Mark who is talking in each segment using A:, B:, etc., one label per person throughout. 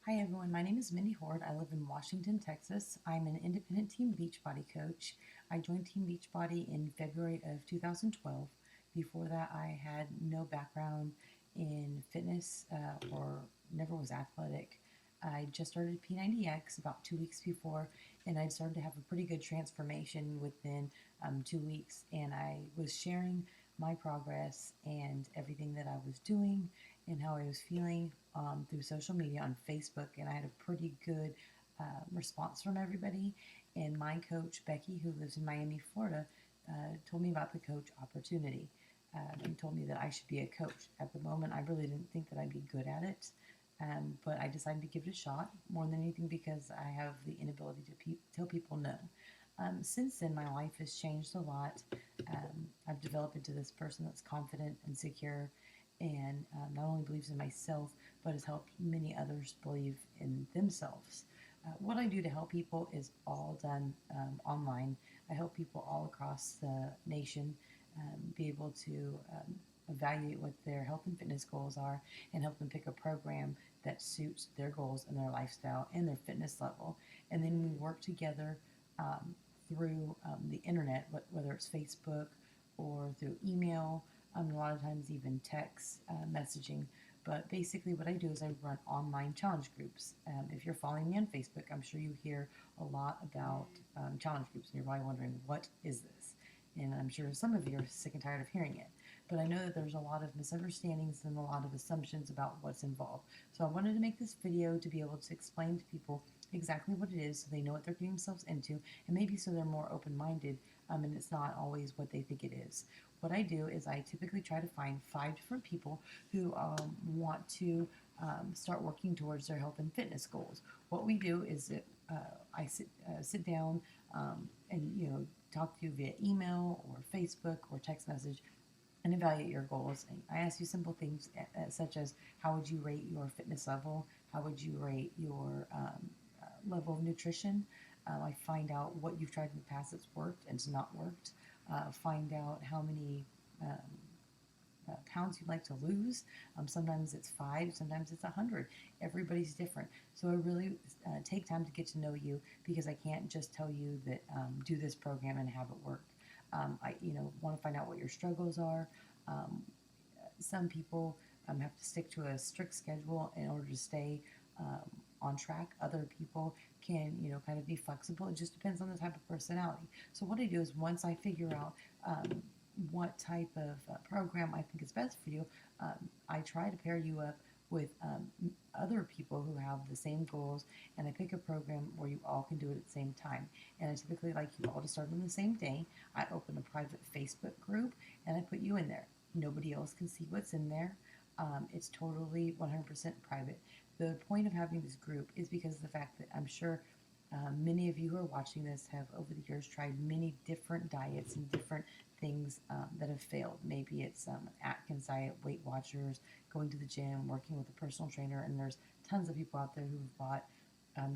A: Hi everyone, my name is Mindy Horde. I live in Washington, Texas. I'm an independent Team Beachbody coach. I joined Team Beachbody in February of 2012. Before that, I had no background in fitness or never was athletic. I just started P90X about 2 weeks before, and I started to have a pretty good transformation within 2 weeks. And I was sharing my progress and everything that I was doing and how I was feeling through social media on Facebook, and I had a pretty good response from everybody. And my coach, Becky, who lives in Miami, Florida, told me about the coach opportunity and told me that I should be a coach. At the moment, I really didn't think that I'd be good at it, but I decided to give it a shot more than anything because I have the inability to tell people no. Since then, my life has changed a lot. I've developed into this person that's confident and secure and not only believes in myself, but has helped many others believe in themselves. What I do to help people is all done online. I help people all across the nation be able to evaluate what their health and fitness goals are and help them pick a program that suits their goals and their lifestyle and their fitness level. And then we work together um, through the internet, whether it's Facebook or through email, a lot of times even text messaging. But basically, what I do is I run online challenge groups. If you're following me on Facebook, I'm sure you hear a lot about challenge groups, and you're probably wondering, what is this? And I'm sure some of you are sick and tired of hearing it. But I know that there's a lot of misunderstandings and a lot of assumptions about what's involved. So I wanted to make this video to be able to explain to people exactly what it is so they know what they're getting themselves into, and maybe so they're more open minded and it's not always what they think it is. What I do is I typically try to find 5 different people who want to start working towards their health and fitness goals. What we do is I sit down and talk to you via email or Facebook or text message and evaluate your goals. I ask you simple things such as, how would you rate your fitness level? How would you rate your level of nutrition? I find out what you've tried in the past that's worked and it's not worked. Find out how many um, pounds you'd like to lose. Sometimes it's 5, sometimes it's 100. Everybody's different. So I really take time to get to know you because I can't just tell you that do this program and have it work. I want to find out what your struggles are. Um, some people have to stick to a strict schedule in order to stay on track. Other people can, kind of be flexible. It just depends on the type of personality. So what I do is once I figure out what type of program I think is best for you, I try to pair you up with other people who have the same goals, and I pick a program where you all can do it at the same time. And I typically like you all to start on the same day. I open a private Facebook group and I put you in there. Nobody else can see what's in there. It's totally 100% private. The point of having this group is because of the fact that I'm sure many of you who are watching this have over the years tried many different diets and different things that have failed. Maybe it's Atkins diet, Weight Watchers, going to the gym, working with a personal trainer, and there's tons of people out there who've bought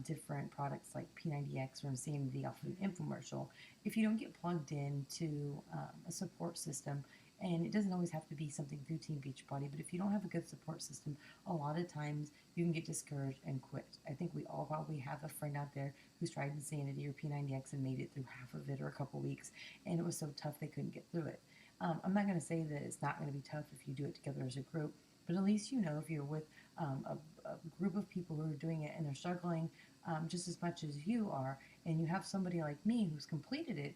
A: different products like P90X or Insanity off of an infomercial. If you don't get plugged into a support system, and it doesn't always have to be something through Team Beachbody, but if you don't have a good support system, a lot of times you can get discouraged and quit. I think we all probably have a friend out there who's tried Insanity or P90X and made it through half of it or a couple weeks, and it was so tough they couldn't get through it. I'm not going to say that it's not going to be tough if you do it together as a group, but at least you know if you're with a group of people who are doing it and they're struggling just as much as you are, and you have somebody like me who's completed it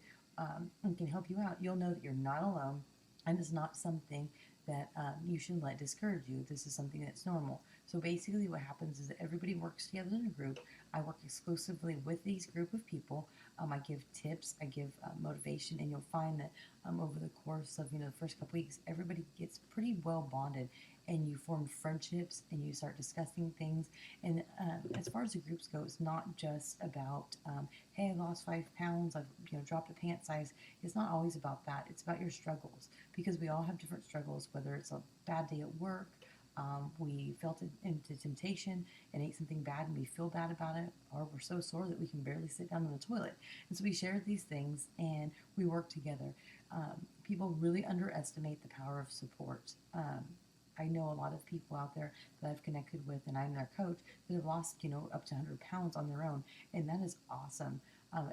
A: and can help you out, you'll know that you're not alone, and it's not something that you should let discourage you. This is something that's normal. So basically, what happens is that everybody works together in a group. I work exclusively with these group of people. I give tips, I give motivation, and you'll find that over the course of the first couple weeks, everybody gets pretty well bonded, and you form friendships, and you start discussing things. And as far as the groups go, it's not just about hey, I lost 5 pounds, I've dropped a pant size. It's not always about that. It's about your struggles, because we all have different struggles. Whether it's a bad day at work, we felt into temptation and ate something bad and we feel bad about it, or we're so sore that we can barely sit down in the toilet. And so we share these things and we work together. People really underestimate the power of support. I know a lot of people out there that I've connected with, and I'm their coach, that have lost, up to 100 pounds on their own, and that is awesome.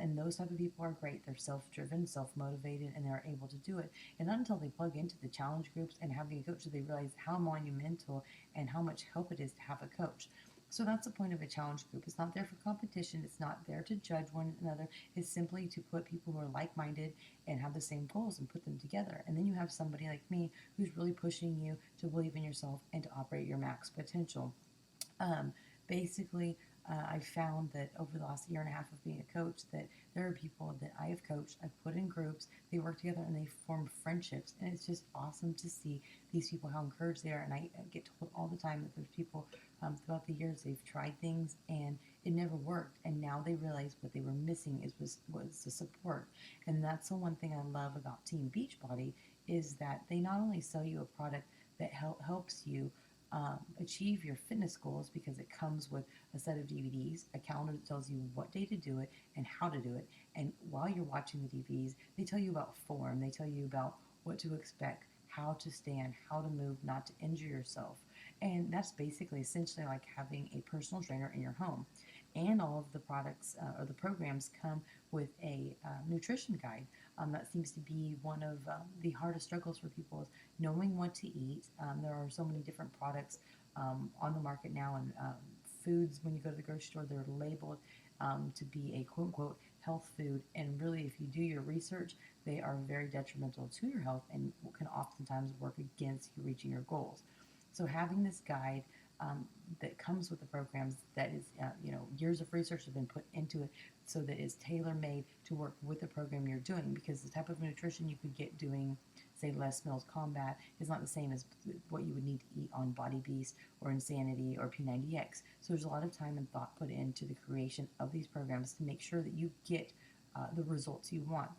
A: And those type of people are great. They're self-driven, self-motivated, and they're able to do it. And not until they plug into the challenge groups and having a coach do they realize how monumental and how much help it is to have a coach. So that's the point of a challenge group. It's not there for competition. It's not there to judge one another. It's simply to put people who are like-minded and have the same goals and put them together. And then you have somebody like me who's really pushing you to believe in yourself and to operate your max potential. Um, Basically, I found that over the last year and a half of being a coach, that there are people that I have coached, I've put in groups, they work together and they form friendships, and it's just awesome to see these people how encouraged they are. And I get told all the time that there's people throughout the years they've tried things and it never worked, and now they realize what they were missing was the support. And that's the one thing I love about Team Beachbody is that they not only sell you a product that helps you achieve your fitness goals because it comes with a set of DVDs, a calendar that tells you what day to do it and how to do it. And while you're watching the DVDs, they tell you about form, they tell you about what to expect, how to stand, how to move, not to injure yourself. And that's basically essentially like having a personal trainer in your home. And all of the products or the programs come with a nutrition guide. That seems to be one of the hardest struggles for people is knowing what to eat. There are so many different products on the market now, and foods, when you go to the grocery store, they're labeled to be a quote unquote health food. And really, if you do your research, they are very detrimental to your health and can oftentimes work against you reaching your goals. So having this guide that comes with the programs that is, years of research have been put into it so that it's tailor made to work with the program you're doing, because the type of nutrition you could get doing, say, Les Mills Combat is not the same as what you would need to eat on Body Beast or Insanity or P90X. So there's a lot of time and thought put into the creation of these programs to make sure that you get the results you want.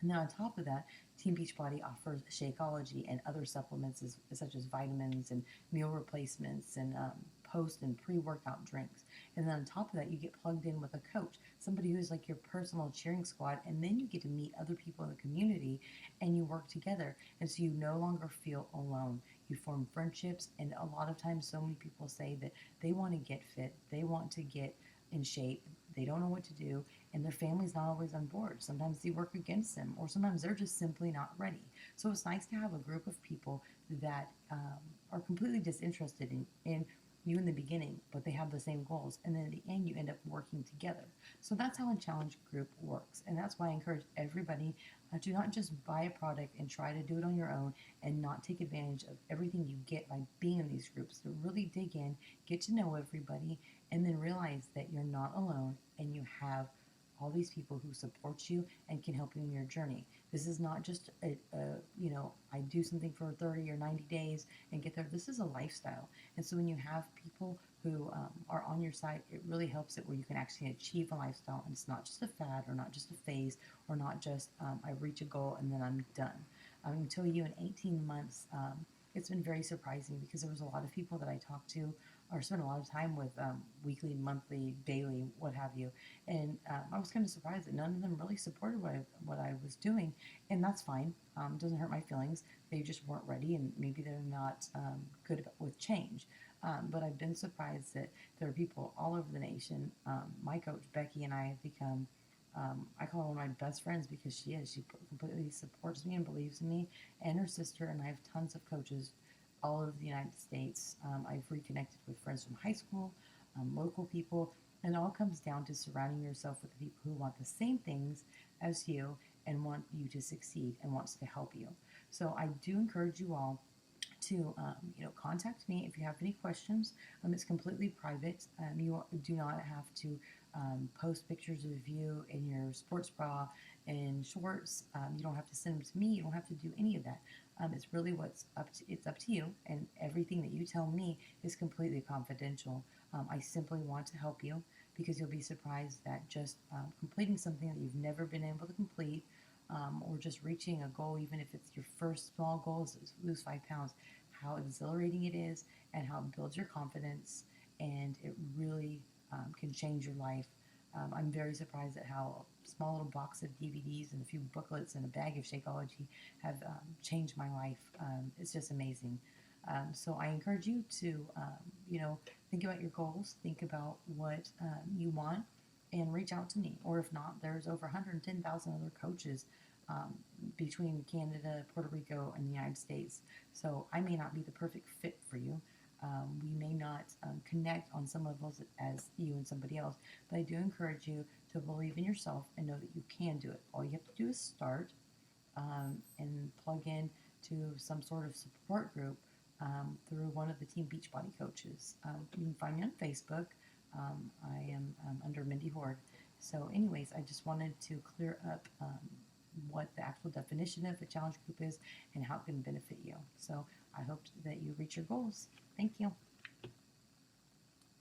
A: And then on top of that, Team Beachbody offers Shakeology and other supplements such as vitamins and meal replacements and post and pre-workout drinks. And then on top of that, you get plugged in with a coach, somebody who's like your personal cheering squad, and then you get to meet other people in the community and you work together. And so you no longer feel alone. You form friendships, and a lot of times so many people say that they want to get fit, they want to get in shape, they don't know what to do, and their family's not always on board. Sometimes they work against them, or sometimes they're just simply not ready. So it's nice to have a group of people that are completely disinterested in you in the beginning, but they have the same goals, and then in the end, you end up working together. So that's how a challenge group works, and that's why I encourage everybody to not just buy a product and try to do it on your own and not take advantage of everything you get by being in these groups. To really dig in, get to know everybody, and then realize that you're not alone and you have all these people who support you and can help you in your journey. This is not just I do something for 30 or 90 days and get there. This is a lifestyle. And so when you have people who are on your side, it really helps it where you can actually achieve a lifestyle, and it's not just a fad or not just a phase or not just I reach a goal and then I'm done. I'm going to tell you in 18 months, it's been very surprising because there was a lot of people that I talked to or spent a lot of time with weekly, monthly, daily, what have you. And I was kind of surprised that none of them really supported what I was doing. And that's fine. It doesn't hurt my feelings. They just weren't ready, and maybe they're not good with change. But I've been surprised that there are people all over the nation. My coach, Becky, and I have become I call her one of my best friends because she is. She completely supports me and believes in me, and her sister. And I have tons of coaches all over the United States. I've reconnected with friends from high school, local people, and it all comes down to surrounding yourself with the people who want the same things as you and want you to succeed and wants to help you. So I do encourage you all to contact me if you have any questions. It's completely private. You do not have to post pictures of you in your sports bra and shorts. You don't have to send them to me. You don't have to do any of that. It's really it's up to you, and everything that you tell me is completely confidential. I simply want to help you because you'll be surprised that just completing something that you've never been able to complete, or just reaching a goal, even if it's your first small goal is to lose 5 pounds, how exhilarating it is and how it builds your confidence, and it really can change your life. I'm very surprised at how a small little box of DVDs and a few booklets and a bag of Shakeology have changed my life. It's just amazing. So I encourage you to, think about your goals, think about what you want, and reach out to me. Or if not, there's over 110,000 other coaches um, between Canada, Puerto Rico, and the United States. So I may not be the perfect fit for you. We may not connect on some levels as you and somebody else, but I do encourage you to believe in yourself and know that you can do it. All you have to do is start and plug in to some sort of support group through one of the Team Beachbody coaches. You can find me on Facebook. I am under Mindy Horde. So, anyways, I just wanted to clear up what the actual definition of a challenge group is and how it can benefit you. So, I hope that you reach your goals. Thank you.